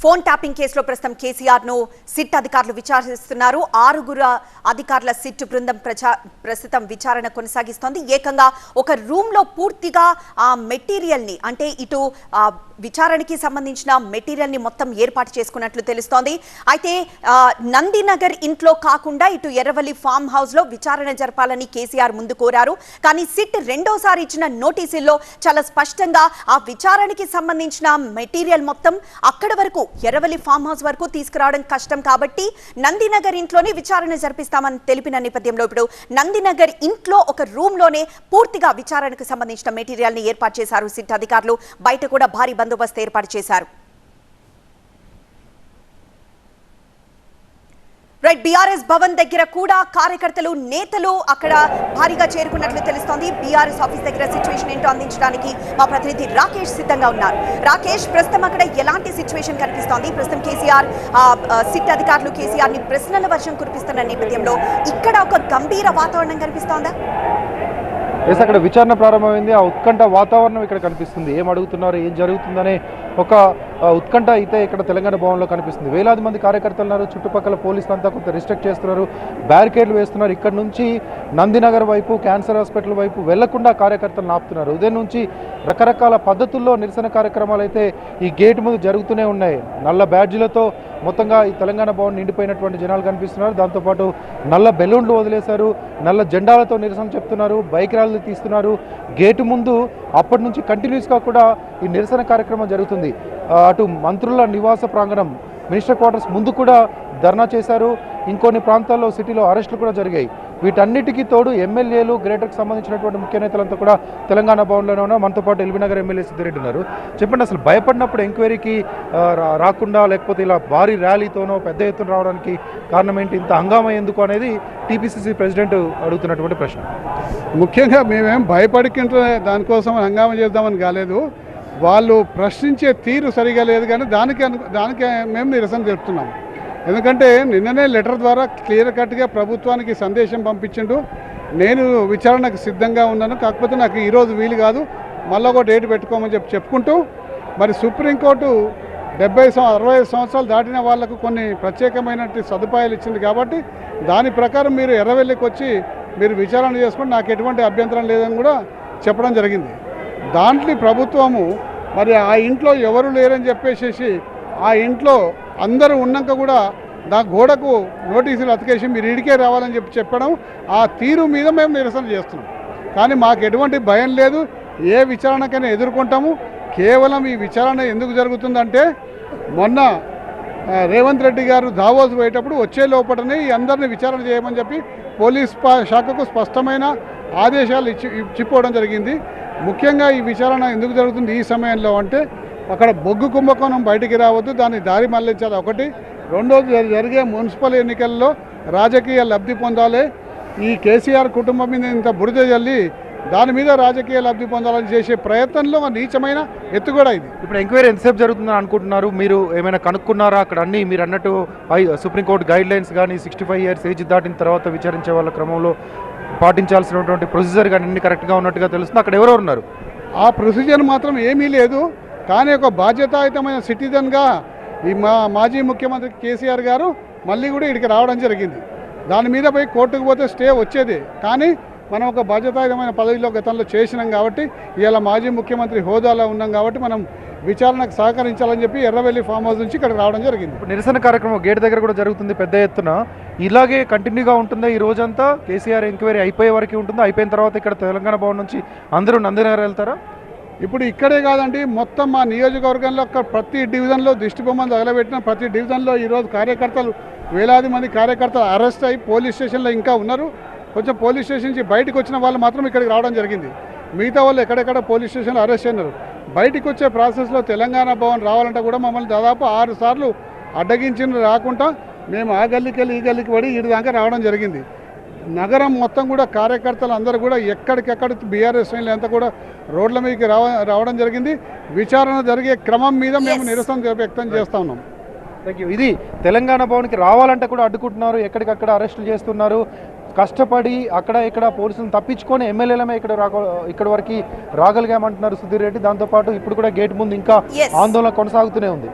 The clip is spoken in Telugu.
ఫోన్ ట్యాపింగ్ కేసులో ప్రస్తుతం కేసీఆర్ ను సిట్ అధికారులు విచారిస్తున్నారు. 6 అధికారుల సిట్ బృందం ప్రస్తుతం విచారణ కొనసాగిస్తోంది. ఏకంగా ఒక రూమ్ లో పూర్తిగా ఆ మెటీరియల్ ని అంటే ఇటు విచారణకి సంబంధించిన మెటీరియల్ ని మొత్తం ఏర్పాటు చేసుకున్నట్లు తెలుస్తోంది. అయితే నందినగర్ ఇంట్లో కాకుండా ఇటు ఎర్రవల్లి ఫామ్ హౌస్ లో విచారణ జరపాలని కేసీఆర్ ముందు కోరారు. కానీ సిట్ రెండోసారి ఇచ్చిన నోటీసుల్లో చాలా స్పష్టంగా ఆ విచారణకి సంబంధించిన మెటీరియల్ మొత్తం అక్కడ వరకు ఎర్రవల్లి ఫామ్ హౌస్ వరకు తీసుకురావడం కష్టం కాబట్టి నందినగర్ ఇంట్లోనే విచారణ జరిపిస్తామని తెలిపిన నేపథ్యంలో ఇప్పుడు నందినగర్ ఇంట్లో ఒక రూమ్ లోనే పూర్తిగా విచారణకు సంబంధించిన మెటీరియల్ ని ఏర్పాటు చేశారు సిట్ అధికారులు. బయట కూడా భారీ బందోబస్తు ఏర్పాటు చేశారు. రైట్, బీఆర్ఎస్ భవన్ దగ్గర కూడా కార్యకర్తలు నేతలు అక్కడ భారీగా చేరుకున్నట్లు తెలుస్తోంది. బీఆర్ఎస్ ఆఫీస్ దగ్గర సిచ్యువేషన్ ఏంటో అందించడానికి మా ప్రతినిధి రాకేష్ సిద్ధంగా ఉన్నారు. రాకేష్, ప్రస్తుతం అక్కడ ఎలాంటి సిచ్యువేషన్ కనిపిస్తోంది? ప్రస్తుతం కేసీఆర్ సిట్ అధికారులు కేసీఆర్ ని ప్రశ్నల వర్షం కురిపిస్తున్న నేపథ్యంలో ఇక్కడ ఒక గంభీర వాతావరణం కనిపిస్తోందా? అక్కడ విచారణ ప్రారంభమైంది. ఆ ఉత్కంఠ వాతావరణం ఇక్కడ కనిపిస్తుంది. ఏం అడుగుతున్నారు, ఏం జరుగుతుందనే ఒక ఉత్కంఠ అయితే ఇక్కడ తెలంగాణ భవన్లో కనిపిస్తుంది. వేలాది మంది కార్యకర్తలు ఉన్నారు. చుట్టుపక్కల పోలీసులు అంతా కొంత రిస్ట్రిక్ట్ చేస్తున్నారు, బ్యారికేడ్లు వేస్తున్నారు. ఇక్కడ నుంచి నందినగర్ వైపు, క్యాన్సర్ హాస్పిటల్ వైపు వెళ్లకుండా కార్యకర్తలు ఆపుతున్నారు. ఉదయం నుంచి రకరకాల పద్ధతుల్లో నిరసన కార్యక్రమాలు అయితే ఈ గేట్ ముందు జరుగుతూనే ఉన్నాయి. నల్ల బ్యాడ్జీలతో మొత్తంగా ఈ తెలంగాణ భవన్ నిండిపోయినటువంటి జనాలు కనిపిస్తున్నారు. దాంతోపాటు నల్ల బెలూన్లు వదిలేశారు, నల్ల జెండాలతో నిరసన చెప్తున్నారు, బైక్ ర్యాలీలు తీస్తున్నారు. గేటు ముందు అప్పటి నుంచి కంటిన్యూస్గా కూడా ఈ నిరసన కార్యక్రమం జరుగుతుంది. అటు మంత్రుల నివాస ప్రాంగణం, మినిస్టర్ క్వార్టర్స్ ముందు కూడా ధర్నా చేశారు. ఇంకొన్ని ప్రాంతాల్లో సిటీలో అరెస్టులు కూడా జరిగాయి. వీటన్నిటికీ తోడు ఎమ్మెల్యేలు, గ్రేటర్కి సంబంధించినటువంటి ముఖ్య నేతలంతా కూడా తెలంగాణ భవన్లోనే ఉన్నారు. మనతో పాటు ఎల్బీనగర్ ఎమ్మెల్యే సిద్దిరెడ్డి ఉన్నారు. చెప్పండి, అసలు భయపడినప్పుడు ఎంక్వైరీకి రాకుండా లేకపోతే ఇలా భారీ ర్యాలీతోనో పెద్ద ఎత్తున రావడానికి కారణం ఏంటి? ఇంత హంగామా ఎందుకు అనేది టీపీసీసీ ప్రెసిడెంట్ అడుగుతున్నటువంటి ప్రశ్న. ముఖ్యంగా మేమేం భయపడికింటే దానికోసం హంగామా చేద్దామని కాలేదు. వాళ్ళు ప్రశ్నించే తీరు సరిగా లేదు, కానీ దానికి మేము నిరసన తెలుపుతున్నాం. ఎందుకంటే నిన్ననే లెటర్ ద్వారా క్లియర్ కట్గా ప్రభుత్వానికి సందేశం పంపించిండు. నేను విచారణకు సిద్ధంగా ఉన్నాను, కాకపోతే నాకు ఈరోజు వీలు కాదు, మళ్ళీ ఒక డేట్ పెట్టుకోమని చెప్పుకుంటూ మరి సుప్రీంకోర్టు 65 సంవత్సరాలు దాటిన వాళ్లకు కొన్ని ప్రత్యేకమైనటువంటి సదుపాయాలు ఇచ్చింది. కాబట్టి దాని ప్రకారం మీరు ఎర్రవెల్లికి వచ్చి మీరు విచారణ చేసుకుంటే నాకు ఎటువంటి అభ్యంతరం లేదని కూడా చెప్పడం జరిగింది. దాంట్లో ప్రభుత్వము మరి ఆ ఇంట్లో ఎవరు లేరని చెప్పేసి ఆ ఇంట్లో అందరూ ఉన్నాక కూడా నా గోడకు నోటీసులు అతికేసి మీరు ఇడికే రావాలని చెప్పడం, ఆ తీరు మీద మేము నిరసన చేస్తున్నాం. కానీ మాకు ఎటువంటి భయం లేదు, ఏ విచారణకైనా ఎదుర్కొంటాము. కేవలం ఈ విచారణ ఎందుకు జరుగుతుందంటే మొన్న రేవంత్ రెడ్డి గారు దావోస్ పోయేటప్పుడు వచ్చే లోపలనే ఈ అందరినీ విచారణ చేయమని చెప్పి పోలీస్ శాఖకు స్పష్టమైన ఆదేశాలు ఇచ్చిపోవడం జరిగింది. ముఖ్యంగా ఈ విచారణ ఎందుకు జరుగుతుంది ఈ సమయంలో అంటే అక్కడ బొగ్గు కుంభకోణం బయటికి రావద్దు, దాన్ని దారి మళ్లించాలి ఒకటి. రెండోది, జరిగే మున్సిపల్ ఎన్నికల్లో రాజకీయ లబ్ధి పొందాలి. ఈ కేసీఆర్ కుటుంబం మీద ఇంత బురద జల్లి దాని మీద రాజకీయ లబ్ధి పొందాలని చేసే ప్రయత్నంలో నీచమైన ఎత్తుగడ ఇది. ఇప్పుడు ఎంక్వైరీ ఎంతసేపు జరుగుతుందని అనుకుంటున్నారు? మీరు ఏమైనా కనుక్కున్నారా? అక్కడ అన్ని మీరు అన్నట్టు సుప్రీంకోర్టు గైడ్ లైన్స్ కానీ 65 years ఏజ్ దాటిన తర్వాత విచారించే వాళ్ళ క్రమంలో పాటించాల్సినటువంటి ప్రొసీజర్ కానీ అన్ని కరెక్ట్గా ఉన్నట్టుగా తెలుస్తుంది. అక్కడ ఎవరెవరు ఉన్నారు? ఆ ప్రొసీజర్ మాత్రం ఏమీ లేదు. కానీ ఒక బాధ్యతాయుతమైన సిటిజన్గా ఈ మాజీ ముఖ్యమంత్రి కేసీఆర్ గారు మళ్ళీ కూడా ఇక్కడికి రావడం జరిగింది. దాని మీద పోయి కోర్టుకు పోతే స్టే వచ్చేది. కానీ మనం ఒక బాధ్యతాయుతమైన పదవిలో గతంలో చేసినాం కాబట్టి, ఇవాళ మాజీ ముఖ్యమంత్రి హోదాలో ఉన్నాం కాబట్టి మనం విచారణకు సహకరించాలని చెప్పి ఎర్రవెల్లి ఫామ్ హౌస్ నుంచి ఇక్కడికి రావడం జరిగింది. నిరసన కార్యక్రమం గేట్ దగ్గర కూడా జరుగుతుంది పెద్ద ఎత్తున. ఇలాగే కంటిన్యూగా ఉంటుందా ఈ రోజంతా? కేసీఆర్ ఎంక్వైరీ అయిపోయే వరకు ఉంటుందా? అయిపోయిన తర్వాత ఇక్కడ తెలంగాణ భవన్ నుంచి అందరూ నందినగర్ వెళ్తారా? ఇప్పుడు ఇక్కడే కాదండి, మొత్తం మా నియోజకవర్గంలో ప్రతి డివిజన్లో దిష్టి బొమ్మను తగలబెట్టిన ప్రతి డివిజన్లో ఈరోజు కార్యకర్తలు, వేలాది మంది కార్యకర్తలు అరెస్ట్ అయ్యి పోలీస్ స్టేషన్లో ఇంకా ఉన్నారు. కొంచెం పోలీస్ స్టేషన్ నుంచి బయటకు వచ్చిన వాళ్ళు మాత్రం ఇక్కడికి రావడం జరిగింది. మిగతా వాళ్ళు ఎక్కడెక్కడ పోలీస్ స్టేషన్లో అరెస్ట్ అయినారు. బయటకు వచ్చే ప్రాసెస్లో తెలంగాణ భవన్ రావాలంటే కూడా మమ్మల్ని దాదాపు 6 సార్లు అడ్డగించిన రాకుండా మేము ఆ గల్లీకి వెళ్ళి ఈ గల్లీకి పడి ఇటు దాకా రావడం జరిగింది. నగరం మొత్తం కూడా కార్యకర్తలు అందరూ కూడా ఎక్కడికెక్కడ బీఆర్ఎస్ శ్రేణులు అంతా కూడా రోడ్ల మీదకి రావడం జరిగింది. విచారణ జరిగే క్రమం మీద మేము నిరసన వ్యక్తం చేస్తూ ఉన్నాం. Thank you. ఇది తెలంగాణ భవన్కి రావాలంటే కూడా అడ్డుకుంటున్నారు, ఎక్కడికక్కడ అరెస్టులు చేస్తున్నారు. కష్టపడి అక్కడ ఇక్కడ పోలీసులను తప్పించుకొని ఎమ్మెల్యేలమే ఇక్కడ వరకు రాగలిగామంటున్నారు సుధీర్ రెడ్డి. దాంతోపాటు ఇప్పుడు కూడా గేట్ ముందు ఇంకా ఆందోళన కొనసాగుతూనే ఉంది.